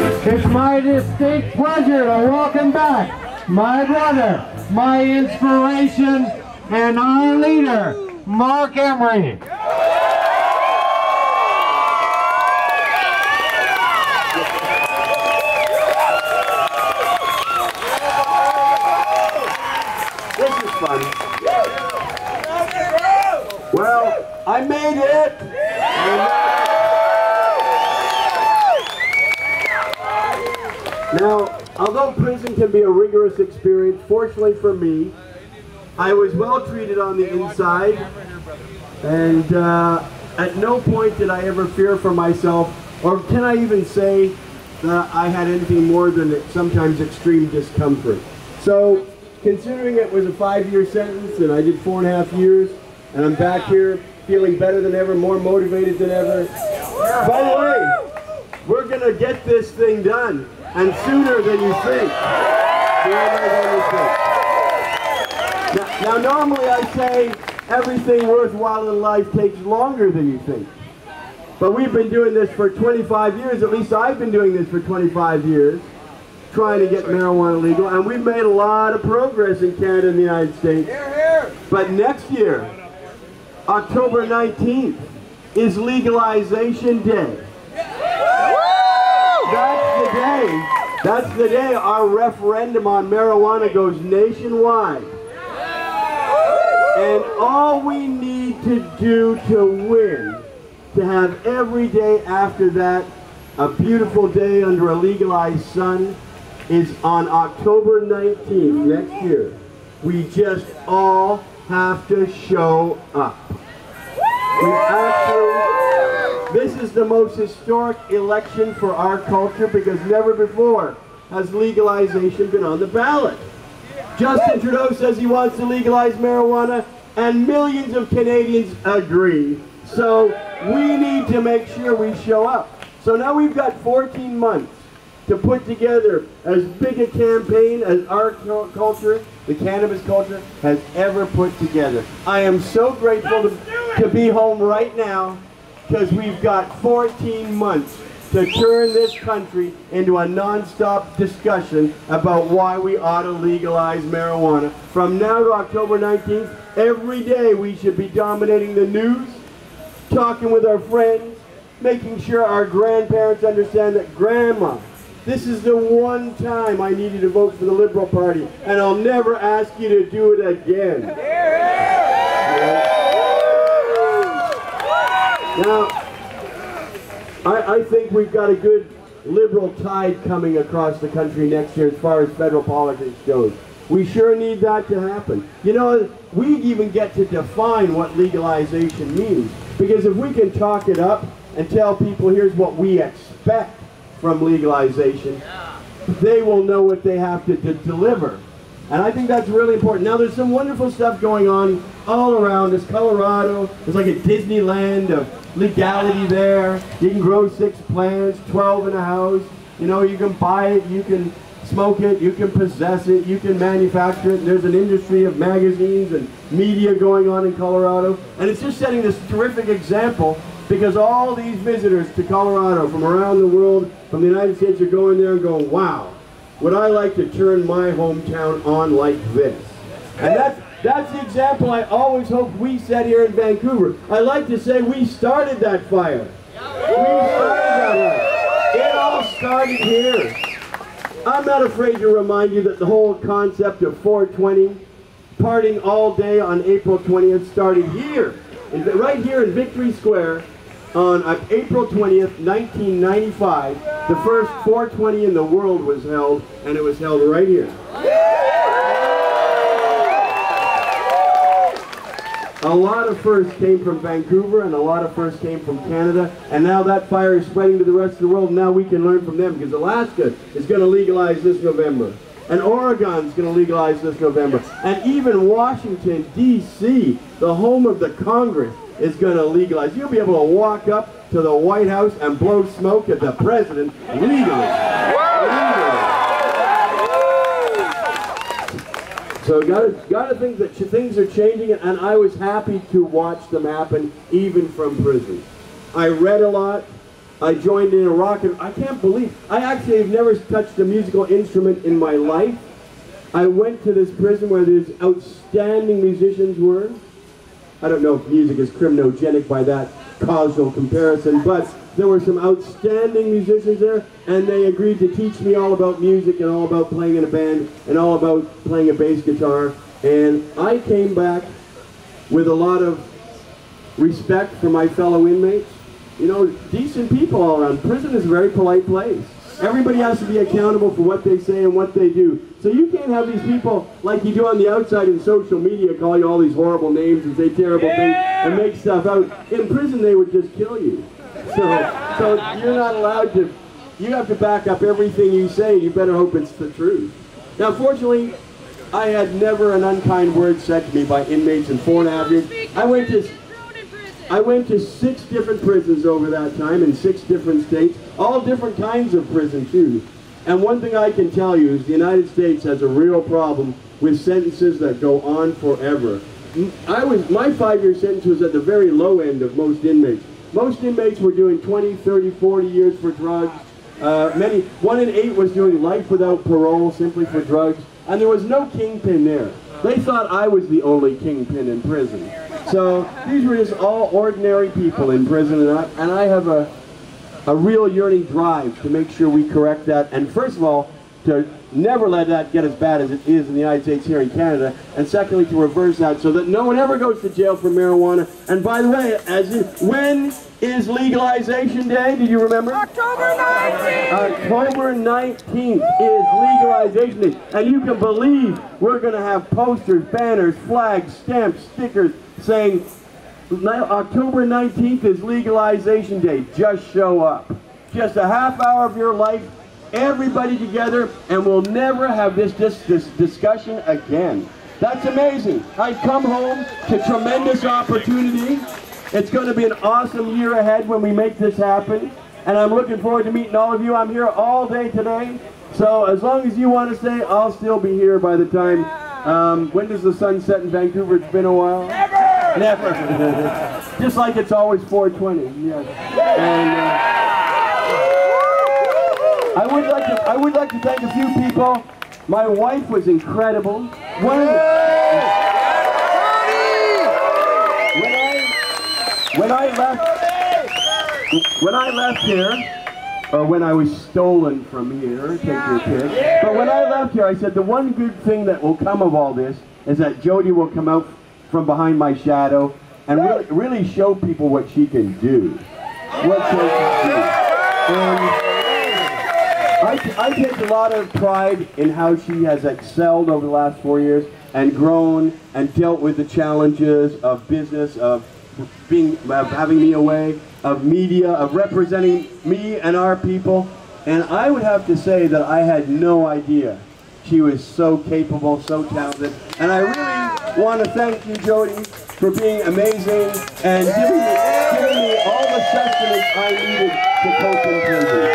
It's my distinct pleasure to welcome back my brother, my inspiration, and our leader, Marc Emery. This is fun. Well, I made it. Now, although prison can be a rigorous experience, fortunately for me, I was well treated on the inside, and at no point did I ever fear for myself, or can I even say that I had anything more than sometimes extreme discomfort. So, considering it was a 5-year sentence and I did 4.5 years, and I'm back here feeling better than ever, more motivated than ever. By the way, we're going to get this thing done, and sooner than you think. Now, normally I say everything worthwhile in life takes longer than you think. But we've been doing this for 25 years, at least I've been doing this for 25 years, trying to get marijuana legal, and we've made a lot of progress in Canada and the United States. But next year, October 19th, is legalization day. That's the day our referendum on marijuana goes nationwide. And all we need to do to win, to have every day after that a beautiful day under a legalized sun, is on October 19th next year. We just all have to show up. This is the most historic election for our culture because never before has legalization been on the ballot. Justin Trudeau says he wants to legalize marijuana, and millions of Canadians agree. So we need to make sure we show up. So now we've got 14 months to put together as big a campaign as our culture, the cannabis culture, has ever put together. I am so grateful to be home right now because we've got 14 months to turn this country into a non-stop discussion about why we ought to legalize marijuana. From now to October 19th, every day we should be dominating the news, talking with our friends, making sure our grandparents understand that Grandma, this is the one time I needed to vote for the Liberal Party, and I'll never ask you to do it again. Now, I think we've got a good Liberal tide coming across the country next year as far as federal politics goes. We sure need that to happen. You know, we even get to define what legalization means, because if we can talk it up and tell people here's what we expect from legalization, they will know what they have to deliver. And I think that's really important. Now there's some wonderful stuff going on all around us. Colorado, there's like a Disneyland of legality there. You can grow 6 plants, 12 in a house. You know, you can buy it, you can smoke it, you can possess it, you can manufacture it. There's an industry of magazines and media going on in Colorado. And it's just setting this terrific example because all these visitors to Colorado from around the world, from the United States, are going there and going, wow, would I like to turn my hometown on like this? And that's the example I always hoped we set here in Vancouver. I like to say we started that fire. We started that fire. It all started here. I'm not afraid to remind you that the whole concept of 420, partying all day on April 20th, started here, right here in Victory Square, on April 20th, 1995. The first 420 in the world was held, and it was held right here. A lot of firsts came from Vancouver, and a lot of firsts came from Canada, and now that fire is spreading to the rest of the world. Now we can learn from them, because Alaska is going to legalize this November, and Oregon's going to legalize this November, and even Washington, D.C., the home of the Congress, is going to legalize. You'll be able to walk up to the White House and blow smoke at the president legally. So got to think that things are changing, and I was happy to watch them happen even from prison. I read a lot. I joined in a rock and I can't believe, I actually have never touched a musical instrument in my life. I went to this prison where these outstanding musicians were. I don't know if music is criminogenic by that causal comparison, but there were some outstanding musicians there, and they agreed to teach me all about music and all about playing in a band and all about playing a bass guitar. And I came back with a lot of respect for my fellow inmates. You know, decent people all around. Prison is a very polite place. Everybody has to be accountable for what they say and what they do. So you can't have these people like you do on the outside in social media call you all these horrible names and say terrible things and make stuff out. In prison they would just kill you. So you're not allowed to, you have to back up everything you say. You better hope it's the truth. Now fortunately, I had never an unkind word said to me by inmates in 4.5 years. I went to 6 different prisons over that time in 6 different states, all different kinds of prison too. And one thing I can tell you is the United States has a real problem with sentences that go on forever. My 5-year sentence was at the very low end of most inmates. Most inmates were doing 20, 30, 40 years for drugs. 1 in 8 was doing life without parole simply for drugs. And there was no kingpin there. They thought I was the only kingpin in prison. So these were just all ordinary people in prison, and I have a real yearning drive to make sure we correct that, and first of all, to never let that get as bad as it is in the United States here in Canada, and secondly, to reverse that so that no one ever goes to jail for marijuana. And by the way, when is legalization day? Do you remember? October 19th! October 19th is legalization day. And you can believe we're going to have posters, banners, flags, stamps, stickers saying October 19th is legalization day. Just show up. Just a half hour of your life, everybody together, and we'll never have this discussion again. That's amazing. I come home to tremendous opportunity. It's going to be an awesome year ahead when we make this happen, and I'm looking forward to meeting all of you. I'm here all day today, so as long as you want to stay, I'll still be here by the time. When does the sun set in Vancouver? It's been a while. Never! Never. Just like it's always 4:20. Yes. And, I would like to thank a few people. My wife was incredible. When I left here, or when I was stolen from here, take your pick. But when I left here, I said the one good thing that will come of all this is that Jody will come out from behind my shadow and really show people what she can do. What she can do. And I take a lot of pride in how she has excelled over the last 4 years and grown and dealt with the challenges of business, of having me away, of media, of representing me and our people. And I would have to say that I had no idea she was so capable, so talented. And I really want to thank you, Jody, for being amazing and giving me all the sustenance I needed to cope in prison.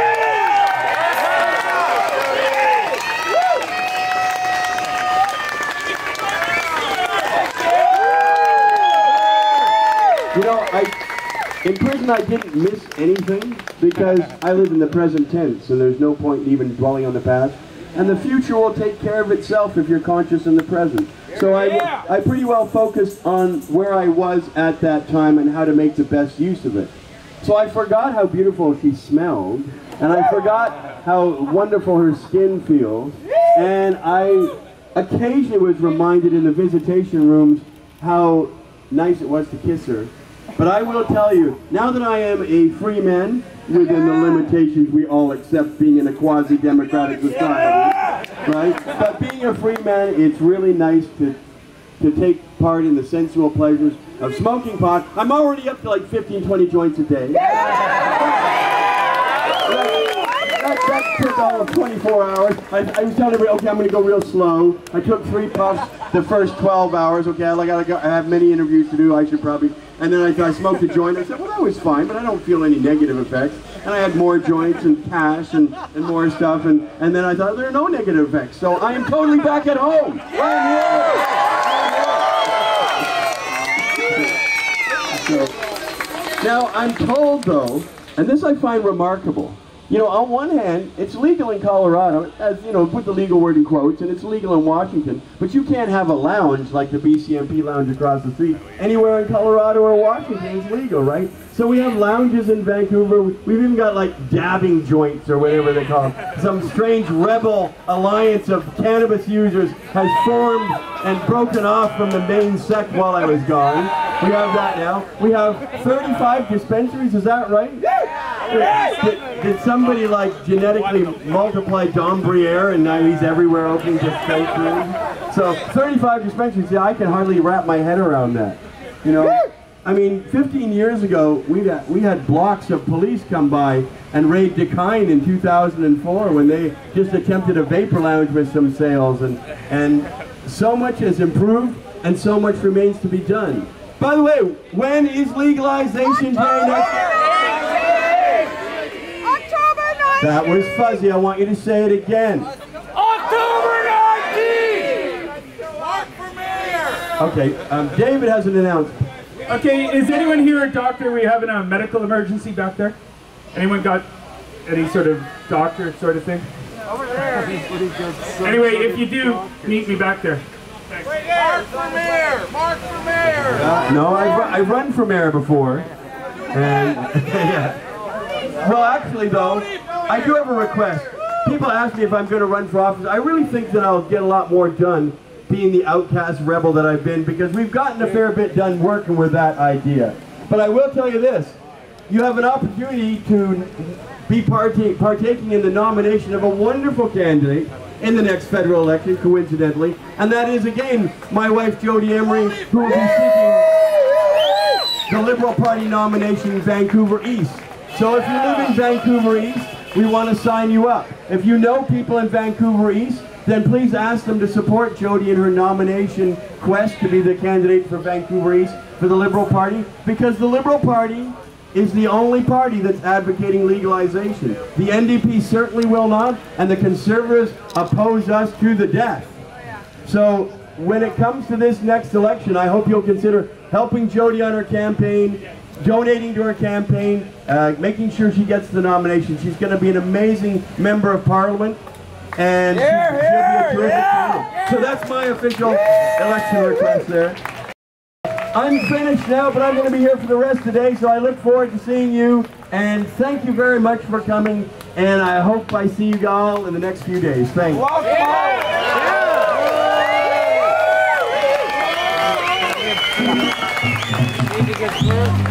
You know, in prison I didn't miss anything because I live in the present tense and there's no point in even dwelling on the past. And the future will take care of itself if you're conscious in the present. So I pretty well focused on where I was at that time and how to make the best use of it. So I forgot how beautiful she smelled, and I forgot how wonderful her skin feels, and I occasionally was reminded in the visitation rooms how nice it was to kiss her. But I will tell you, now that I am a free man, within the limitations we all accept being in a quasi-democratic society, right? But being a free man, it's really nice to take part in the sensual pleasures of smoking pot. I'm already up to like 15, 20 joints a day. That took all of 24 hours. I was telling everybody, okay, I'm going to go real slow. I took 3 puffs the first 12 hours. Okay, I have many interviews to do. I should probably. And then I smoked a joint. I said, well, that was fine, but I don't feel any negative effects. And I had more joints and cash and more stuff. And then I thought, there are no negative effects. So I am totally back at home. I'm here. So, now, I'm told, though, And this I find remarkable. You know, on one hand, it's legal in Colorado, as you know, put the legal word in quotes, and it's legal in Washington, but you can't have a lounge like the BCMP lounge across the street. Anywhere in Colorado or Washington is legal, right? So we have lounges in Vancouver. We've even got like dabbing joints or whatever they call them. Some strange rebel alliance of cannabis users has formed and broken off from the main sect while I was gone. We have that now. We have 35 dispensaries, is that right? Did somebody like genetically multiply Dom Briere and now he's everywhere opening dispensaries? So 35 dispensaries, yeah, I can hardly wrap my head around that. You know, I mean, 15 years ago, we had blocks of police come by and raid Dekine in 2004 when they just attempted a vapor lounge with some sales, and so much has improved and so much remains to be done. By the way, when is legalization day next year? That was fuzzy. I want you to say it again. October 19th! Mark for mayor! Okay, David has an announcement. Okay, is anyone here a doctor? We having a medical emergency back there? Anyone got any sort of doctor sort of thing? Over there! Anyway, if you do, meet me back there. Thanks. Mark for mayor! Mark for mayor! No, I've run for mayor before. And, yeah. Well, actually, though, I do have a request. People ask me if I'm going to run for office. I really think that I'll get a lot more done being the outcast rebel that I've been, because we've gotten a fair bit done working with that idea. But I will tell you this. You have an opportunity to be partaking in the nomination of a wonderful candidate in the next federal election, coincidentally. And that is, again, my wife, Jody Emery, who will be seeking the Liberal Party nomination in Vancouver East. So if you live in Vancouver East, we want to sign you up. If you know people in Vancouver East, then please ask them to support Jody in her nomination quest to be the candidate for Vancouver East for the Liberal Party, because the Liberal Party is the only party that's advocating legalization. The NDP certainly will not, and the Conservatives oppose us to the death. So when it comes to this next election, I hope you'll consider helping Jody on her campaign, donating to her campaign, making sure she gets the nomination. She's going to be an amazing member of Parliament, and she'll be a terrific candidate. So that's my official election request there. I'm finished now, but I'm going to be here for the rest of the day, so I look forward to seeing you, and thank you very much for coming, and I hope I see you all in the next few days. Thanks. Need to get through.